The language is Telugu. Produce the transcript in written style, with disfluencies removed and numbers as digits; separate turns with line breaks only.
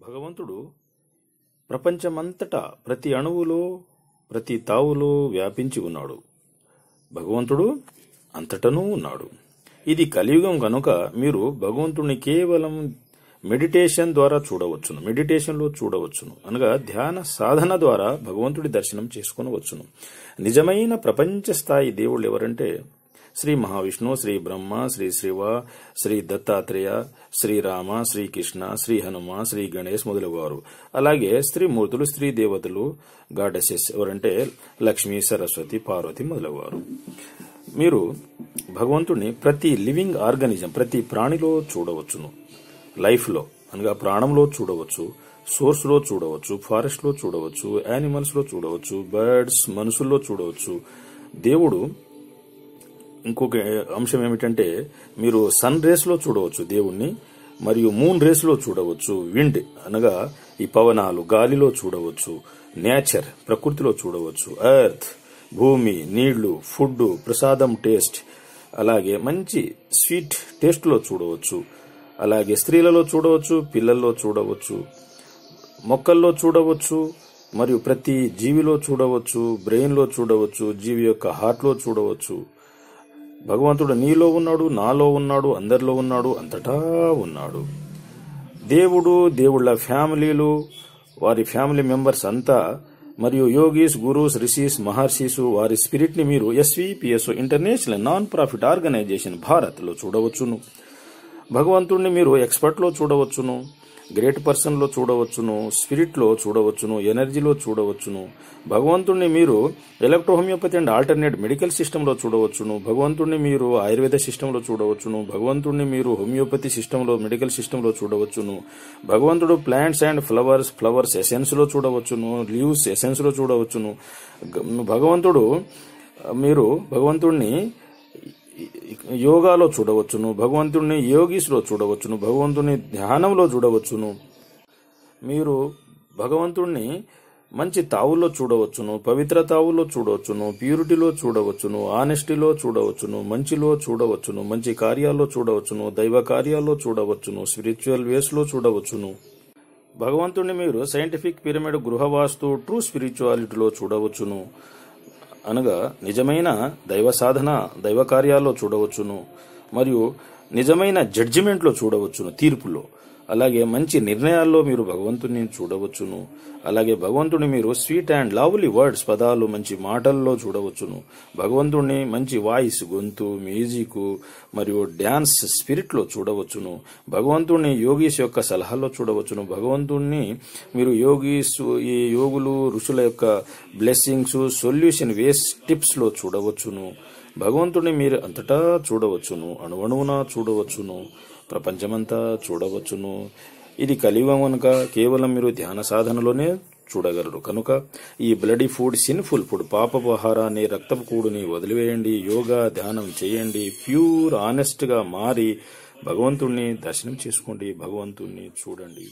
భగవంతుడు ప్రపంచమంతటా ప్రతి అణువులో ప్రతి తావులో వ్యాపించి ఉన్నాడు. భగవంతుడు అంతటనూ ఉన్నాడు. ఇది కలియుగం కనుక మీరు భగవంతుడిని కేవలం మెడిటేషన్ ద్వారా చూడవచ్చును, మెడిటేషన్లో చూడవచ్చును, అనగా ధ్యాన సాధన ద్వారా భగవంతుడి దర్శనం చేసుకునవచ్చును. నిజమైన ప్రపంచ స్థాయి దేవుళ్ళు ఎవరంటే శ్రీ మహావిష్ణు, శ్రీ బ్రహ్మ, శ్రీ శివ, శ్రీ దత్తాత్రేయ, శ్రీరామ, శ్రీకృష్ణ, శ్రీ హనుమ, శ్రీ గణేష్ మొదలగువారు. అలాగే స్త్రీమూర్తులు, స్త్రీ దేవతలు, గాడెసెస్ ఎవరంటే లక్ష్మి, సరస్వతి, పార్వతి మొదలగువారు. మీరు భగవంతుడిని ప్రతి లివింగ్ ఆర్గానిజం, ప్రతి ప్రాణిలో చూడవచ్చును. లైఫ్లో అనగా ప్రాణంలో చూడవచ్చు, సోర్స్లో చూడవచ్చు, ఫారెస్ట్లో చూడవచ్చు, యానిమల్స్లో చూడవచ్చు, బర్డ్స్, మనుషుల్లో చూడవచ్చు. దేవుడు ఇంకొక అంశం ఏమిటంటే మీరు సన్ రేస్ లో చూడవచ్చు దేవుణ్ణి, మరియు మూన్ రేస్ లో చూడవచ్చు. విండ్ అనగా ఈ పవనాలు, గాలిలో చూడవచ్చు. నేచర్, ప్రకృతిలో చూడవచ్చు. ఎర్త్, భూమి, నీళ్లు, ఫుడ్, ప్రసాదం టేస్ట్, అలాగే మంచి స్వీట్ టేస్ట్ లో చూడవచ్చు. అలాగే స్త్రీలలో చూడవచ్చు, పిల్లల్లో చూడవచ్చు, మొక్కల్లో చూడవచ్చు, మరియు ప్రతి జీవిలో చూడవచ్చు, బ్రెయిన్ లో చూడవచ్చు, జీవి యొక్క హార్ట్ లో చూడవచ్చు. భగవంతుడు నీలో ఉన్నాడు, నాలో ఉన్నాడు, అందరిలో ఉన్నాడు, అంతటా ఉన్నాడు. దేవుడు, దేవుళ్ళ ఫ్యామిలీలు, వారి ఫ్యామిలీ మెంబర్స్ అంతా, మరియు యోగీస్, గురూస్, రిషీస్, మహర్షిస్, వారి స్పిరిట్ ని మీరు SVPS international non profit organization Bharat లో చూడవచ్చును. భగవంతుడిని మీరు ఎక్స్పర్ట్ లో చూడవచ్చును, గ్రేట్ పర్సన్ లో చూడవచ్చును, స్పిరిట్ లో చూడవచ్చును, ఎనర్జీలో చూడవచ్చును. భగవంతుడిని మీరు ఎలక్ట్రోహోమియోపతి అండ్ ఆల్టర్నేట్ మెడికల్ సిస్టంలో చూడవచ్చును. భగవంతుడిని మీరు ఆయుర్వేద సిస్టంలో చూడవచ్చును. భగవంతుడిని మీరు హోమియోపతి సిస్టంలో, మెడికల్ సిస్టంలో చూడవచ్చును. భగవంతుడు ప్లాంట్స్ అండ్ ఫ్లవర్స్ ఎసెన్స్ లో చూడవచ్చును, లీవ్స్ ఎసెన్స్ లో చూడవచ్చును. భగవంతుడిని యోగాలో చూడవచ్చును, భగవంతుడిని యోగీస్ లో చూడవచ్చును, భగవంతుడిని ధ్యానంలో చూడవచ్చును. మీరు భగవంతుడిని మంచి తావుల్లో చూడవచ్చును, పవిత్ర తావుల్లో చూడవచ్చును, ప్యూరిటీలో చూడవచ్చును, ఆనెస్టీలో చూడవచ్చును, మంచిలో చూడవచ్చును, మంచి కార్యాల్లో చూడవచ్చును, దైవ కార్యాల్లో చూడవచ్చును, స్పిరిచువల్ వేస్ లో చూడవచ్చును. భగవంతుడిని మీరు సైంటిఫిక్ పిరమిడ్, గృహవాస్తు, ట్రూ స్పిరిచువాలిటీలో చూడవచ్చును, అనగా నిజమైన దైవ సాధన, దైవ కార్యాల్లో చూడవచ్చును, మరియు నిజమైన జడ్జిమెంట్లో చూడవచ్చును, తీర్పులో. అలాగే మంచి నిర్ణయాల్లో మీరు భగవంతుని చూడవచ్చును. అలాగే భగవంతుని మీరు స్వీట్ అండ్ లవ్లీ వర్డ్స్, పదాలు, మంచి మాటల్లో చూడవచ్చును. భగవంతుడిని మంచి వాయిస్, గొంతు, మ్యూజిక్ మరియు డ్యాన్స్ స్పిరిట్ లో చూడవచ్చును. భగవంతుడిని యోగీస్ యొక్క సలహాల్లో చూడవచ్చును. భగవంతుడిని మీరు ఈ యోగులు, ఋషుల యొక్క బ్లెస్సింగ్స్, సొల్యూషన్ వేస్ టిప్స్ లో చూడవచ్చును. భగవంతుడిని మీరు అంతటా చూడవచ్చును, అణువణువున చూడవచ్చును, ప్రపంచమంతా చూడవచ్చును. ఇది కలియుగం కనుక కేవలం మీరు ధ్యాన సాధనలోనే చూడగలరు. కనుక ఈ బ్లడీ ఫుడ్, సిన్ఫుల్ ఫుడ్, పాపపు ఆహారాన్ని, రక్తపు కూడుని వదిలివేయండి. యోగా, ధ్యానం చేయండి. ప్యూర్, ఆనెస్ట్ గా మారి భగవంతుణ్ణి దర్శనం చేసుకోండి. భగవంతుణ్ణి చూడండి.